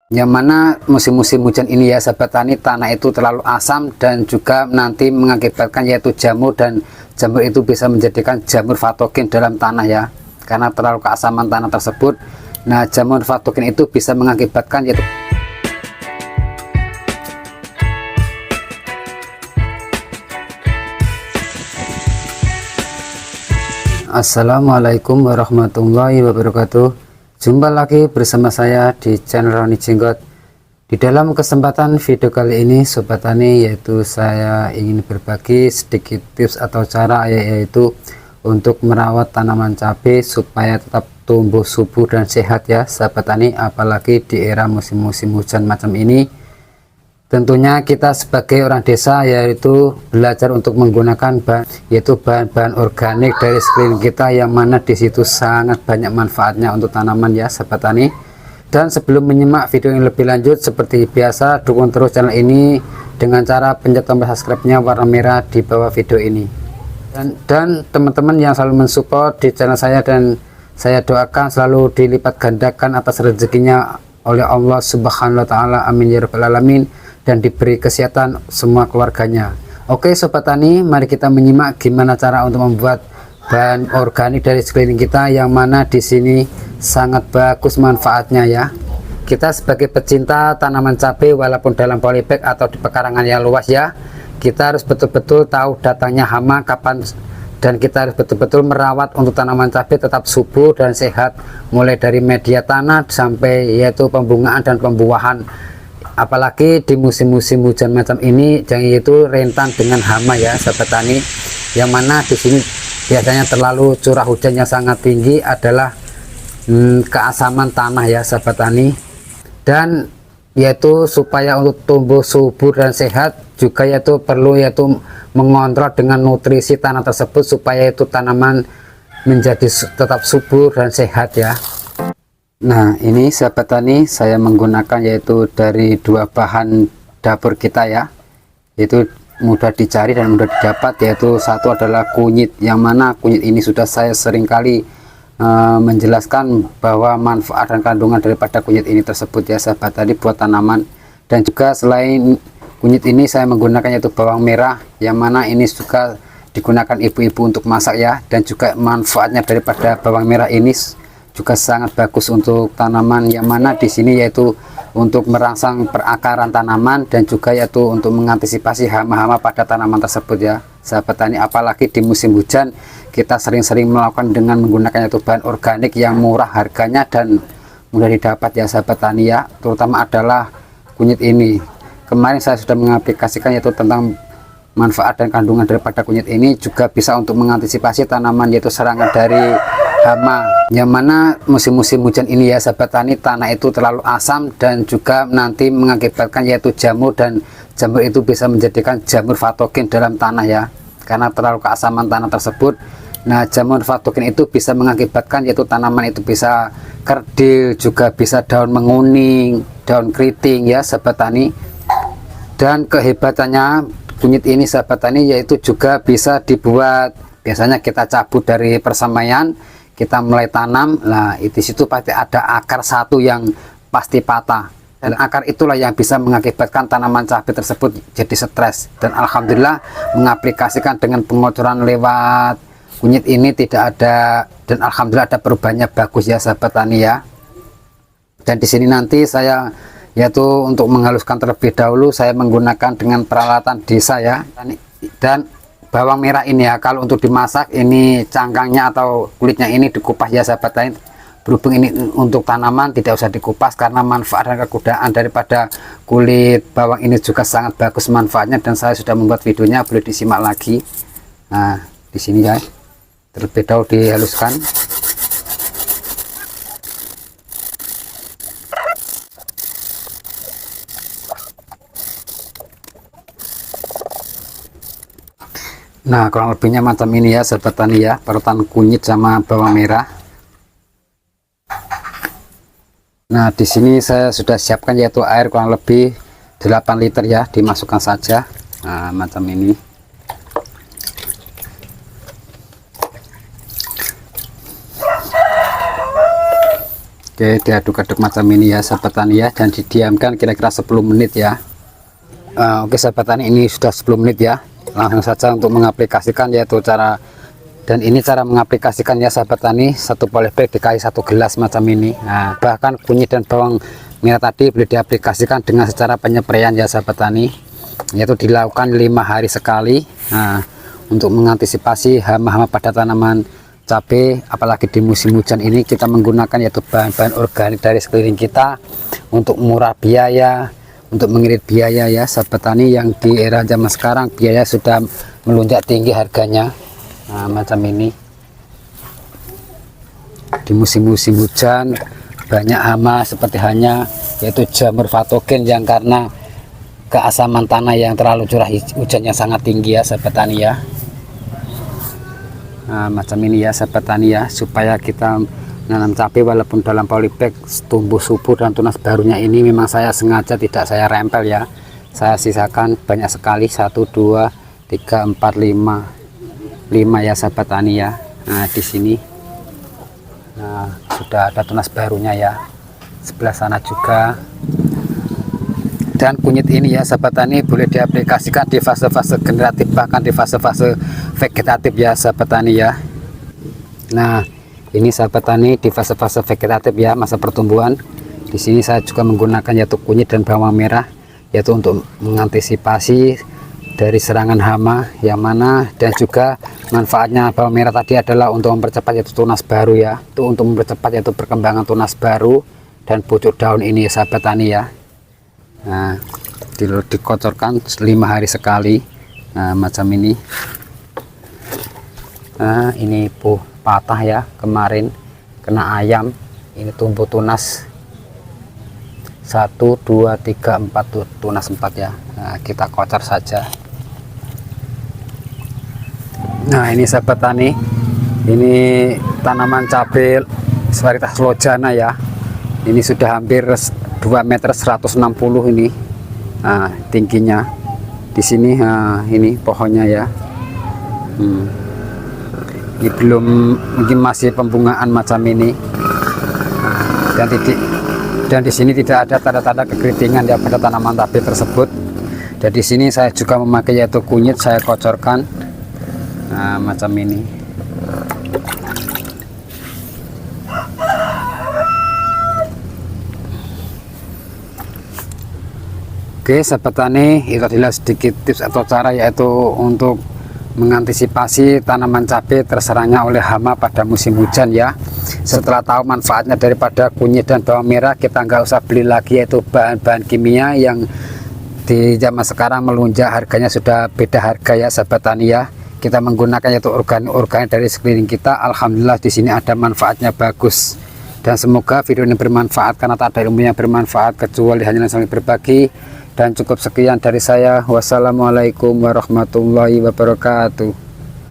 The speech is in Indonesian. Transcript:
Yang mana musim-musim hujan ini ya sahabat tani, tanah itu terlalu asam dan juga nanti mengakibatkan yaitu jamur, dan jamur itu bisa menjadikan jamur patogen dalam tanah ya, karena terlalu keasaman tanah tersebut. Nah, jamur patogen itu bisa mengakibatkan yaitu Assalamualaikum warahmatullahi wabarakatuh. Jumpa lagi bersama saya di channel Roni Jenggot. Di dalam kesempatan video kali ini sobat tani, yaitu saya ingin berbagi sedikit tips atau cara, yaitu untuk merawat tanaman cabai supaya tetap tumbuh subur dan sehat ya sahabat tani, apalagi di era musim-musim hujan macam ini. Tentunya kita sebagai orang desa yaitu belajar untuk menggunakan bahan-bahan organik dari sekeliling kita, yang mana disitu sangat banyak manfaatnya untuk tanaman ya sahabat tani. Dan sebelum menyimak video yang lebih lanjut, seperti biasa dukung terus channel ini dengan cara pencet tombol subscribe-nya warna merah di bawah video ini. Dan teman-teman yang selalu mensupport di channel saya, dan saya doakan selalu dilipat gandakan atas rezekinya oleh Allah Subhanahu wa taala, amin ya rabbal alamin, dan diberi kesehatan semua keluarganya. Oke sobat tani, mari kita menyimak gimana cara untuk membuat bahan organik dari sekeliling kita, yang mana di sini sangat bagus manfaatnya ya. Kita sebagai pecinta tanaman cabai, walaupun dalam polybag atau di pekarangan yang luas ya, kita harus betul-betul tahu datangnya hama kapan, dan kita harus betul-betul merawat untuk tanaman cabai tetap subur dan sehat, mulai dari media tanah sampai yaitu pembungaan dan pembuahan. Apalagi di musim-musim hujan macam ini, yaitu rentan dengan hama ya sahabat tani, yang mana di sini biasanya terlalu curah hujan yang sangat tinggi adalah keasaman tanah ya sahabat tani. Dan yaitu supaya untuk tumbuh subur dan sehat juga yaitu perlu yaitu mengontrol dengan nutrisi tanah tersebut, supaya itu tanaman menjadi tetap subur dan sehat ya. Nah, ini sahabat tani, saya menggunakan yaitu dari dua bahan dapur kita ya, yaitu mudah dicari dan mudah didapat, yaitu satu adalah kunyit, yang mana kunyit ini sudah saya seringkali menjelaskan bahwa manfaat dan kandungan daripada kunyit ini tersebut ya sahabat tani buat tanaman. Dan juga selain kunyit ini saya menggunakan yaitu bawang merah, yang mana ini juga digunakan ibu-ibu untuk masak ya, dan juga manfaatnya daripada bawang merah ini juga sangat bagus untuk tanaman, yang mana di sini yaitu untuk merangsang perakaran tanaman, dan juga yaitu untuk mengantisipasi hama-hama pada tanaman tersebut ya sahabat tani. Apalagi di musim hujan kita sering-sering melakukan dengan menggunakan yaitu bahan organik yang murah harganya dan mudah didapat ya sahabat tani ya, terutama adalah kunyit ini. Kemarin saya sudah mengaplikasikan yaitu tentang manfaat dan kandungan daripada kunyit ini, juga bisa untuk mengantisipasi tanaman yaitu serangan dari hama, yang mana musim-musim hujan ini ya sahabat tani, tanah itu terlalu asam dan juga nanti mengakibatkan yaitu jamur, dan jamur itu bisa menjadikan jamur patogen dalam tanah ya, karena terlalu keasaman tanah tersebut. Nah, jamur patogen itu bisa mengakibatkan yaitu tanaman itu bisa kerdil, juga bisa daun menguning, daun keriting ya sahabat tani. Dan kehebatannya kunyit ini sahabat tani yaitu juga bisa dibuat, biasanya kita cabut dari persemaian, kita mulai tanam, nah di situ pasti ada akar satu yang pasti patah, dan akar itulah yang bisa mengakibatkan tanaman cabai tersebut jadi stres. Dan alhamdulillah mengaplikasikan dengan pengocoran lewat kunyit ini tidak ada, dan alhamdulillah ada perubahannya bagus ya sahabat tani ya. Dan di sini nanti saya yaitu untuk menghaluskan terlebih dahulu, saya menggunakan dengan peralatan desa ya. Dan bawang merah ini ya, kalau untuk dimasak ini cangkangnya atau kulitnya ini dikupas ya sahabat tani. Berhubung ini untuk tanaman tidak usah dikupas, karena manfaat dan kegunaan daripada kulit bawang ini juga sangat bagus manfaatnya, dan saya sudah membuat videonya, boleh disimak lagi. Nah, di sini ya, terlebih dahulu dihaluskan. Nah, kurang lebihnya macam ini ya sahabat tani ya, parutan kunyit sama bawang merah. Nah, di sini saya sudah siapkan yaitu air kurang lebih 8 liter ya, dimasukkan saja. Nah, macam ini. Oke, diaduk-aduk macam ini ya sahabat tani ya, dan didiamkan kira-kira 10 menit ya. Oke sahabat tani, ini sudah 10 menit ya. Langsung saja untuk mengaplikasikan, yaitu cara, dan ini cara mengaplikasikan ya sahabat tani, 1 polybag dikali 1 gelas macam ini. Nah, bahkan kunyit dan bawang merah tadi boleh diaplikasikan dengan secara penyepraian ya sahabat tani, yaitu dilakukan 5 hari sekali. Nah, untuk mengantisipasi hama-hama pada tanaman cabai, apalagi di musim hujan ini, kita menggunakan yaitu bahan-bahan organik dari sekeliling kita untuk murah biaya, untuk mengirit biaya ya sahabat tani, yang di era zaman sekarang biaya sudah melonjak tinggi harganya. Nah, macam ini di musim-musim hujan banyak hama seperti hanya yaitu jamur patogen yang karena keasaman tanah yang terlalu curah hujannya sangat tinggi ya sahabat tani ya. Nah, macam ini ya sahabat tani ya, supaya kita menanam cabai walaupun dalam polybag tumbuh subur dan tunas barunya ini memang saya sengaja tidak saya rempel ya, saya sisakan banyak sekali, 1 2 3 4 5 ya sahabat tani ya. Nah, di sini nah, sudah ada tunas barunya ya, sebelah sana juga. Dan kunyit ini ya sahabat tani boleh diaplikasikan di fase-fase generatif, bahkan di fase-fase vegetatif ya sahabat tani ya. Nah, ini sahabat tani di fase-fase vegetatif ya, masa pertumbuhan. Di sini saya juga menggunakan yaitu kunyit dan bawang merah, yaitu untuk mengantisipasi dari serangan hama yang mana, dan juga manfaatnya bawang merah tadi adalah untuk mempercepat yaitu tunas baru ya, itu untuk mempercepat yaitu perkembangan tunas baru dan pucuk daun ini ya sahabat tani ya. Nah, dikocorkan 5 hari sekali. Nah, macam ini. Nah, ini patah ya, kemarin kena ayam, ini tumbuh tunas 1 2 3 4 tunas 4 ya. Nah, kita kocor saja. Nah, ini sahabat tani, ini tanaman cabai varietas lojana ya, ini sudah hampir 2 meter 160 ini. Nah, tingginya di sini. Nah, ini pohonnya ya. Ini belum, mungkin masih pembungaan macam ini. Nah, dan di sini tidak ada tanda-tanda kekeritingan ya pada tanaman cabai tersebut. Dan di sini saya juga memakai yaitu kunyit, saya kocorkan. Nah, macam ini. Oke sahabat tani, itu adalah sedikit tips atau cara, yaitu untuk mengantisipasi tanaman cabai terserangnya oleh hama pada musim hujan ya. Setelah tahu manfaatnya daripada kunyit dan bawang merah, kita nggak usah beli lagi yaitu bahan-bahan kimia yang di zaman sekarang melonjak harganya, sudah beda harga ya sahabat tani ya. Kita menggunakan yaitu organik dari sekeliling kita. Alhamdulillah di sini ada manfaatnya bagus. Dan semoga video ini bermanfaat, karena tak ada ilmu yang bermanfaat kecuali hanya saling berbagi. Dan cukup sekian dari saya. Wassalamualaikum warahmatullahi wabarakatuh.